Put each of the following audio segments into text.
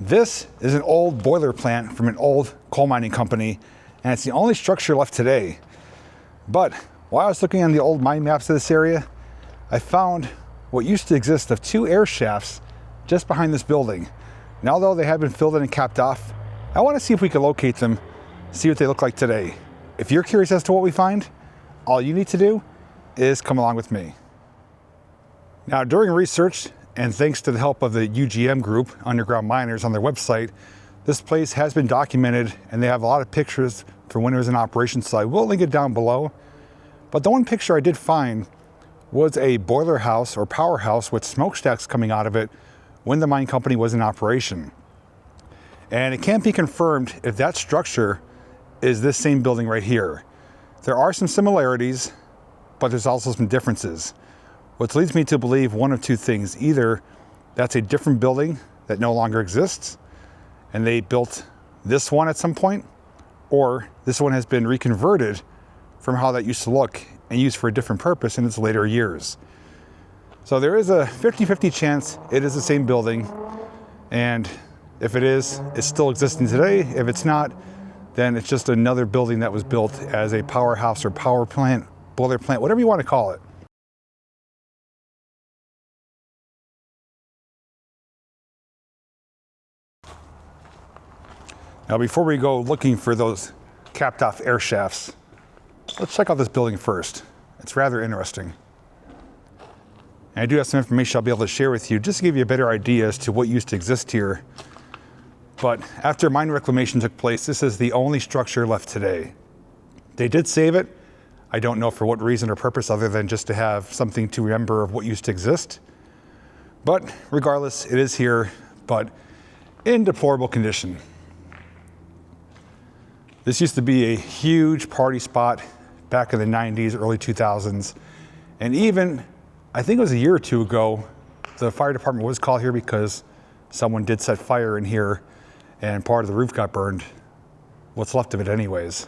This is an old boiler plant from an old coal mining company, and it's the only structure left today. But while I was looking on the old mine maps of this area, I found what used to exist of 2 air shafts just behind this building. And although they have been filled in and capped off, I want to see if we can locate them, see what they look like today. If you're curious as to what we find, all you need to do is come along with me. Now, during research, and thanks to the help of the UGM group, Underground Miners, on their website, this place has been documented and they have a lot of pictures from when it was in operation, so I will link it down below. But the one picture I did find was a boiler house or powerhouse with smokestacks coming out of it when the mine company was in operation. And it can't be confirmed if that structure is this same building right here. There are some similarities, but there's also some differences. Which leads me to believe one of 2 things. Either that's a different building that no longer exists, and they built this one at some point, or this one has been reconverted from how that used to look and used for a different purpose in its later years. So there is a 50-50 chance it is the same building, and if it is, it's still existing today. If it's not, then it's just another building that was built as a powerhouse or power plant, boiler plant, whatever you want to call it. Now, before we go looking for those capped off air shafts, let's check out this building first. It's rather interesting. And I do have some information I'll be able to share with you just to give you a better idea as to what used to exist here. But after mine reclamation took place, this is the only structure left today. They did save it. I don't know for what reason or purpose other than just to have something to remember of what used to exist. But regardless, it is here, but in deplorable condition. This used to be a huge party spot back in the 90s, early 2000s. And even, I think it was a year or 2 ago, the fire department was called here because someone did set fire in here and part of the roof got burned. What's left of it anyways.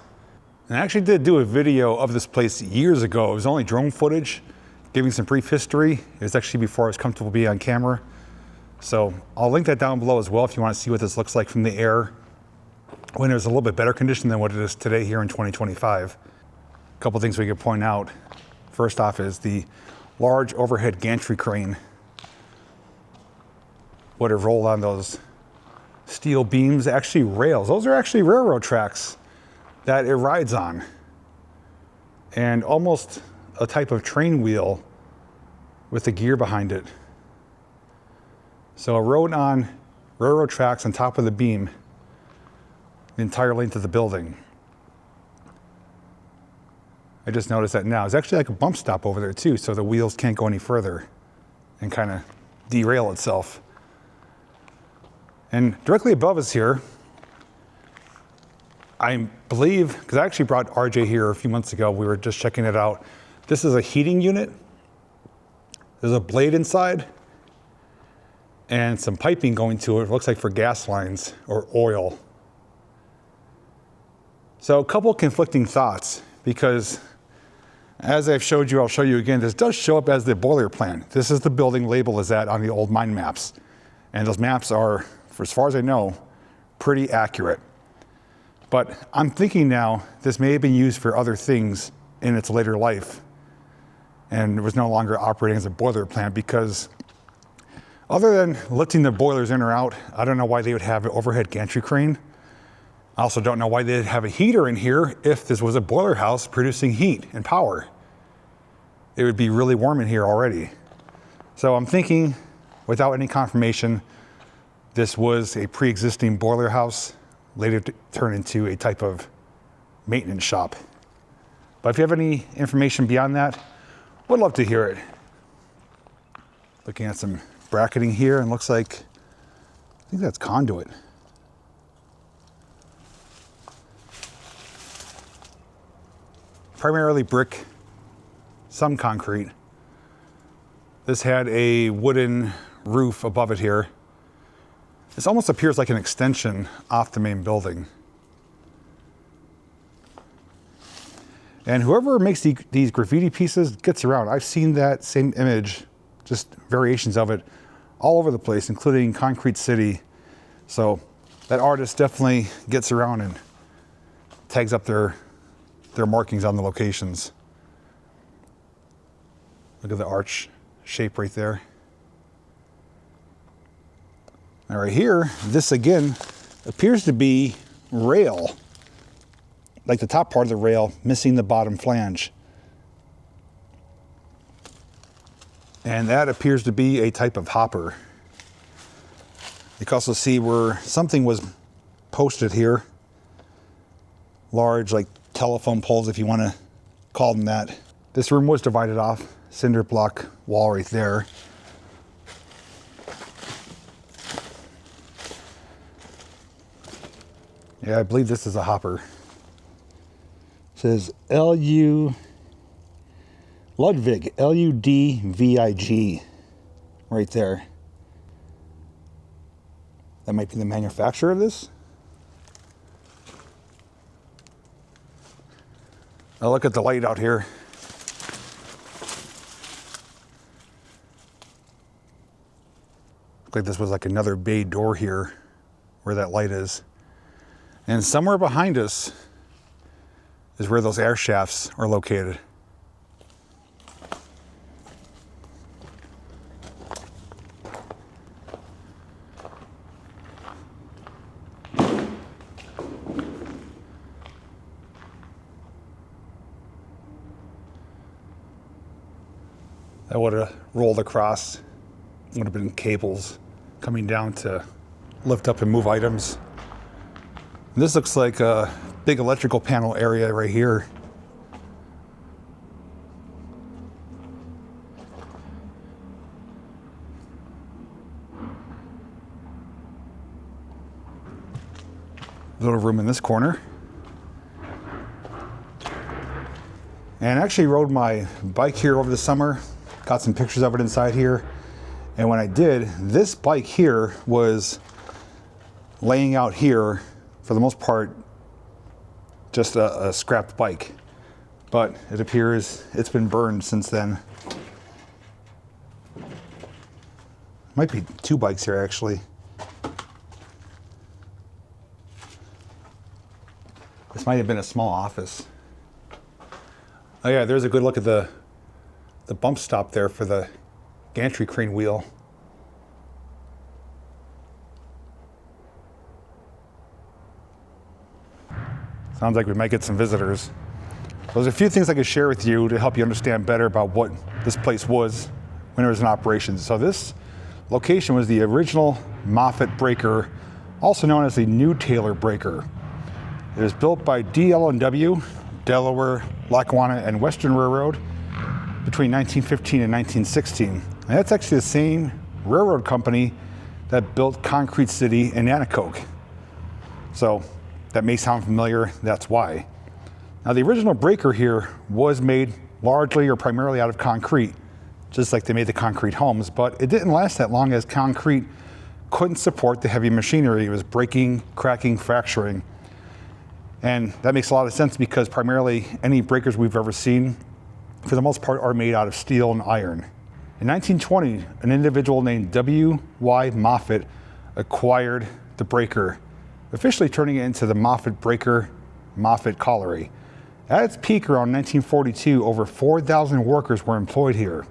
And I actually did do a video of this place years ago. It was only drone footage, giving some brief history. It was actually before I was comfortable being on camera. So I'll link that down below as well if you want to see what this looks like from the air when it was a little bit better condition than what it is today here in 2025. A couple things we could point out. First off is the large overhead gantry crane would have rolled on those steel beams, actually rails. Those are actually railroad tracks that it rides on. And almost a type of train wheel with a gear behind it. So it rode on railroad tracks on top of the beam the entire length of the building. I just noticed that now. It's actually like a bump stop over there too, so the wheels can't go any further and kind of derail itself. And directly above us here, I believe, because I actually brought RJ here a few months ago, we were just checking it out. This is a heating unit. There's a blade inside and some piping going to it. It looks like for gas lines or oil. So a couple conflicting thoughts, because as I've showed you, I'll show you again, this does show up as the boiler plant. This is the building label is that on the old mine maps. And those maps are, for as far as I know, pretty accurate. But I'm thinking now, this may have been used for other things in its later life. And it was no longer operating as a boiler plant because other than lifting the boilers in or out, I don't know why they would have an overhead gantry crane. I also don't know why they'd have a heater in here if this was a boiler house producing heat and power. It would be really warm in here already. So I'm thinking, without any confirmation, this was a pre-existing boiler house, later turned into a type of maintenance shop. But if you have any information beyond that, would love to hear it. Looking at some bracketing here, and looks like, I think that's conduit. Primarily brick, some concrete. This had a wooden roof above it here. This almost appears like an extension off the main building. And whoever makes these graffiti pieces gets around. I've seen that same image, just variations of it, all over the place, including Concrete City. So that artist definitely gets around and tags up their markings on the locations. Look at the arch shape right there. Now right here, this again appears to be rail, like the top part of the rail missing the bottom flange. And that appears to be a type of hopper. You can also see where something was posted here. Large, like telephone poles, if you want to call them that. This room was divided off, cinder block wall right there. Yeah, I believe this is a hopper. It says Ludwig, Ludvig, right there. That might be the manufacturer of this. Now look at the light out here. Looks like this was like another bay door here where that light is. And somewhere behind us is where those air shafts are located. That would have rolled across, would have been cables coming down to lift up and move items. This looks like a big electrical panel area right here. Little room in this corner. And I actually rode my bike here over the summer. Got some pictures of it inside here. And when I did, this bike here was laying out here, for the most part, just a scrapped bike. But it appears it's been burned since then. Might be two bikes here, actually. This might have been a small office. Oh yeah, there's a good look at the bump stop there for the gantry crane wheel. Sounds like we might get some visitors. There's a few things I could share with you to help you understand better about what this place was when it was in operation. So this location was the original Moffett breaker, also known as the New Taylor breaker. It was built by DL&W, Delaware, Lackawanna, and Western Railroad between 1915 and 1916. And that's actually the same railroad company that built Concrete City in Nanticoke. So that may sound familiar, that's why. Now the original breaker here was made largely or primarily out of concrete, just like they made the concrete homes, but it didn't last that long as concrete couldn't support the heavy machinery. It was breaking, cracking, fracturing. And that makes a lot of sense because primarily any breakers we've ever seen, for the most part, are made out of steel and iron. In 1920, an individual named W.Y. Moffett acquired the breaker, officially turning it into the Moffett Breaker Moffett Colliery. At its peak around 1942, over 4,000 workers were employed here.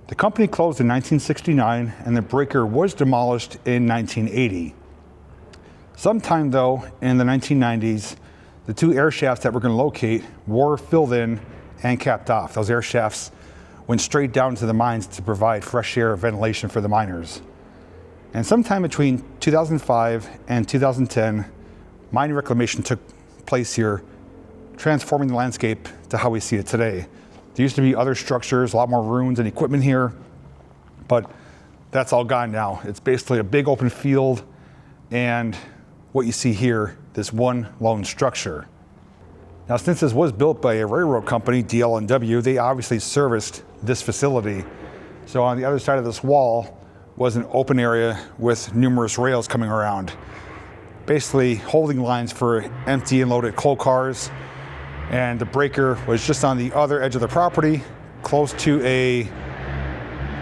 The company closed in 1969 and the breaker was demolished in 1980. Sometime though, in the 1990s, the two air shafts that we're going to locate were filled in and capped off. Those air shafts went straight down to the mines to provide fresh air ventilation for the miners. And sometime between 2005 and 2010, mine reclamation took place here, transforming the landscape to how we see it today. There used to be other structures, a lot more ruins and equipment here, but that's all gone now. It's basically a big open field, and what you see here, this one lone structure. Now, since this was built by a railroad company, DL&W, they obviously serviced this facility. So on the other side of this wall was an open area with numerous rails coming around, basically holding lines for empty and loaded coal cars. And the breaker was just on the other edge of the property, close to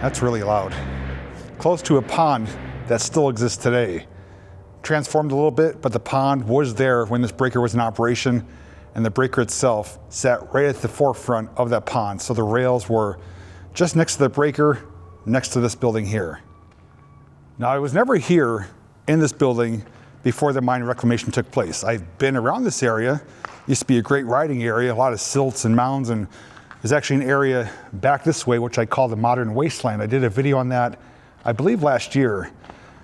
that's really loud, close to a pond that still exists today. transformed a little bit, but the pond was there when this breaker was in operation, and the breaker itself sat right at the forefront of that pond. So the rails were just next to the breaker, next to this building here. Now, I was never here in this building before the mine reclamation took place. I've been around this area. It used to be a great riding area, a lot of silts and mounds, and there's actually an area back this way, which I call the modern wasteland. I did a video on that, I believe last year,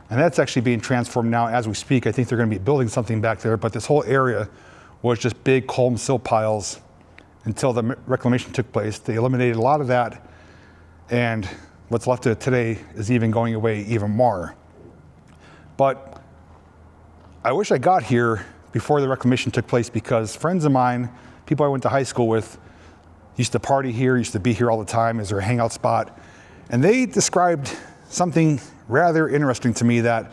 and that's actually being transformed now as we speak. I think they're gonna be building something back there, but this whole area was just big coal and silt piles until the reclamation took place. They eliminated a lot of that, and what's left of it today is even going away even more. But I wish I got here before the reclamation took place, because friends of mine, people I went to high school with, used to party here, used to be here all the time as their hangout spot. And they described something rather interesting to me, that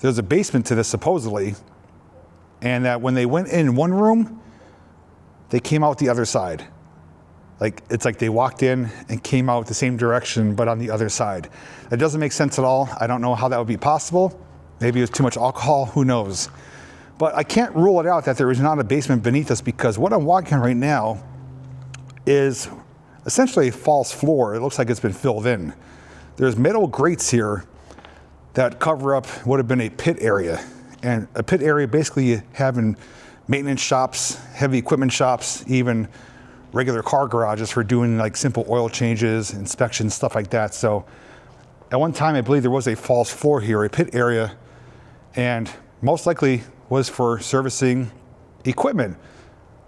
there's a basement to this supposedly, and that when they went in one room, they came out the other side. Like, it's like they walked in and came out the same direction, but on the other side. That doesn't make sense at all. I don't know how that would be possible. Maybe it was too much alcohol, who knows? But I can't rule it out that there is not a basement beneath us, because what I'm walking on right now is essentially a false floor. It looks like it's been filled in. There's metal grates here that cover up what would have been a pit area. And a pit area basically having maintenance shops, heavy equipment shops, even regular car garages for doing like simple oil changes, inspections, stuff like that. So at one time, I believe there was a false floor here, a pit area, and most likely was for servicing equipment.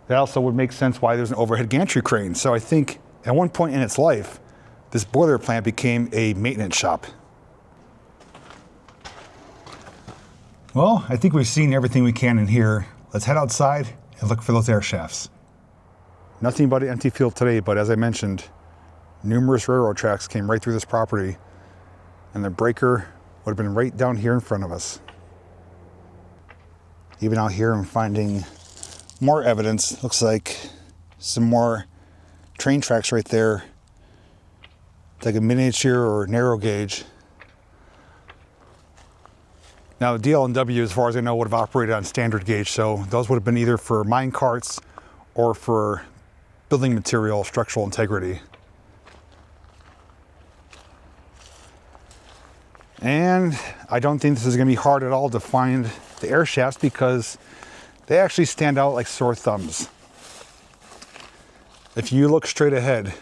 That also would make sense why there's an overhead gantry crane. So I think at one point in its life, this boiler plant became a maintenance shop. Well, I think we've seen everything we can in here. Let's head outside and look for those air shafts. Nothing but an empty field today, but as I mentioned, numerous railroad tracks came right through this property, and the breaker would have been right down here in front of us. Even out here, I'm finding more evidence. Looks like some more train tracks right there. It's like a miniature or narrow gauge. Now, the DL&W, as far as I know, would have operated on standard gauge, so those would have been either for mine carts or for building material, structural integrity. And I don't think this is going to be hard at all to find the air shafts, because they actually stand out like sore thumbs. If you look straight ahead,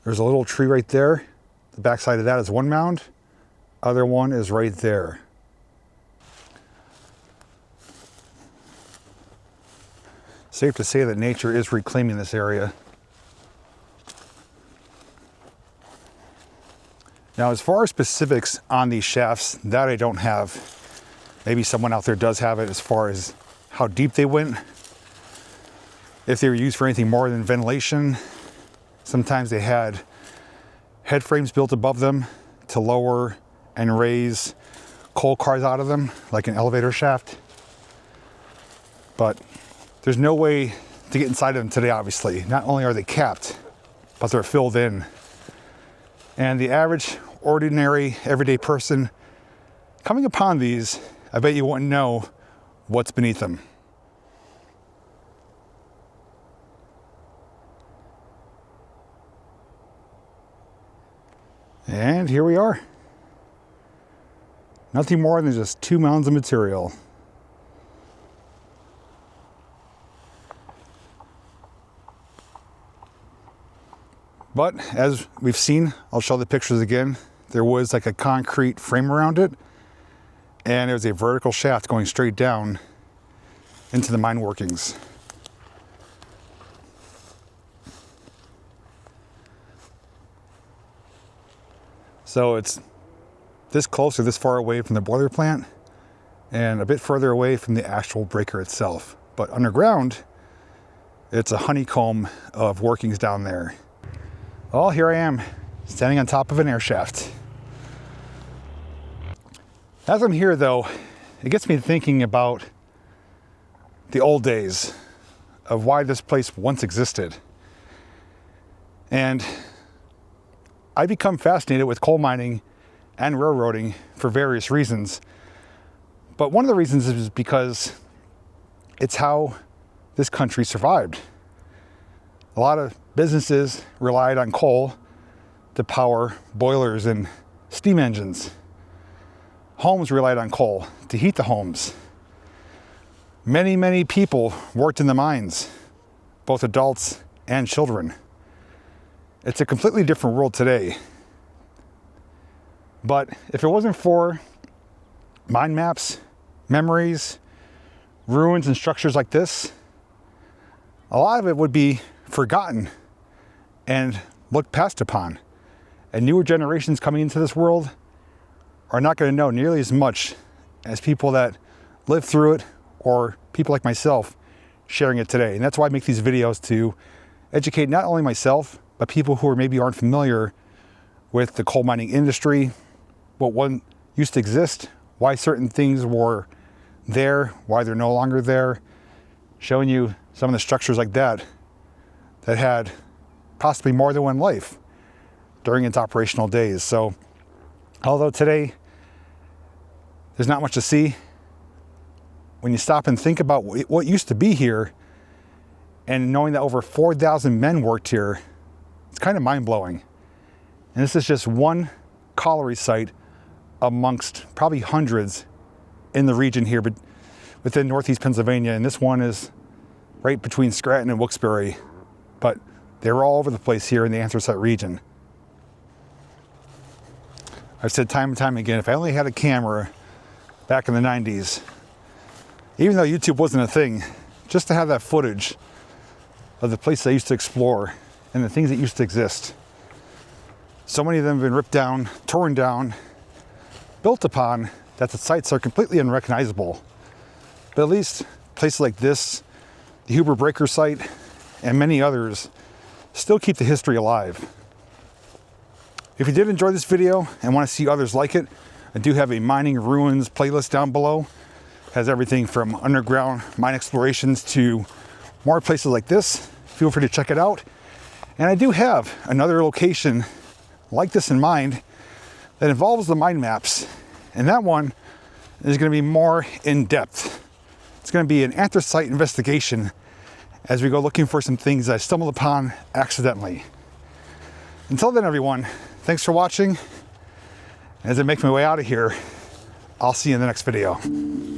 there's a little tree right there. The backside of that is one mound. Other one is right there. Safe to say that nature is reclaiming this area. Now, as far as specifics on these shafts, that I don't have. Maybe someone out there does have it, as far as how deep they went. If they were used for anything more than ventilation. Sometimes they had head frames built above them to lower and raise coal cars out of them, like an elevator shaft. But there's no way to get inside of them today, obviously. Not only are they capped, but they're filled in. And the average, ordinary, everyday person coming upon these, I bet you wouldn't know what's beneath them. And here we are. Nothing more than just 2 mounds of material. But as we've seen, I'll show the pictures again. There was like a concrete frame around it, and there's a vertical shaft going straight down into the mine workings. So it's this close or this far away from the boiler plant, and a bit further away from the actual breaker itself. But underground, it's a honeycomb of workings down there. Well, here I am, standing on top of an air shaft. As I'm here, though, it gets me thinking about the old days of why this place once existed. And I become fascinated with coal mining and railroading for various reasons. But one of the reasons is because it's how this country survived. A lot of businesses relied on coal to power boilers and steam engines. Homes relied on coal to heat the homes. Many, many people worked in the mines, both adults and children. It's a completely different world today. But if it wasn't for mind maps, memories, ruins, and structures like this, a lot of it would be forgotten and looked past upon. And newer generations coming into this world are not going to know nearly as much as people that lived through it, or people like myself sharing it today. And that's why I make these videos, to educate not only myself, but people who maybe aren't familiar with the coal mining industry, what one used to exist, why certain things were there, why they're no longer there, showing you some of the structures like that that had possibly more than one life during its operational days. So although today there's not much to see, when you stop and think about what used to be here, and knowing that over 4,000 men worked here, it's kind of mind-blowing. And this is just one colliery site amongst probably hundreds in the region here, but within Northeast Pennsylvania. And this one is right between Scranton and Wilkes-Barre, but they're all over the place here in the anthracite region. I've said time and time again, if I only had a camera back in the 90s, even though YouTube wasn't a thing, just to have that footage of the places I used to explore and the things that used to exist. So many of them have been ripped down, torn down, built upon, that the sites are completely unrecognizable. But at least places like this, the Huber Breaker site, and many others still keep the history alive. If you did enjoy this video and want to see others like it, I do have a mining ruins playlist down below. It has everything from underground mine explorations to more places like this. Feel free to check it out. And I do have another location like this in mind that involves the mind maps. And that one is going to be more in depth. It's going to be an anthracite investigation as we go looking for some things that I stumbled upon accidentally. Until then, everyone, thanks for watching. As I make my way out of here, I'll see you in the next video.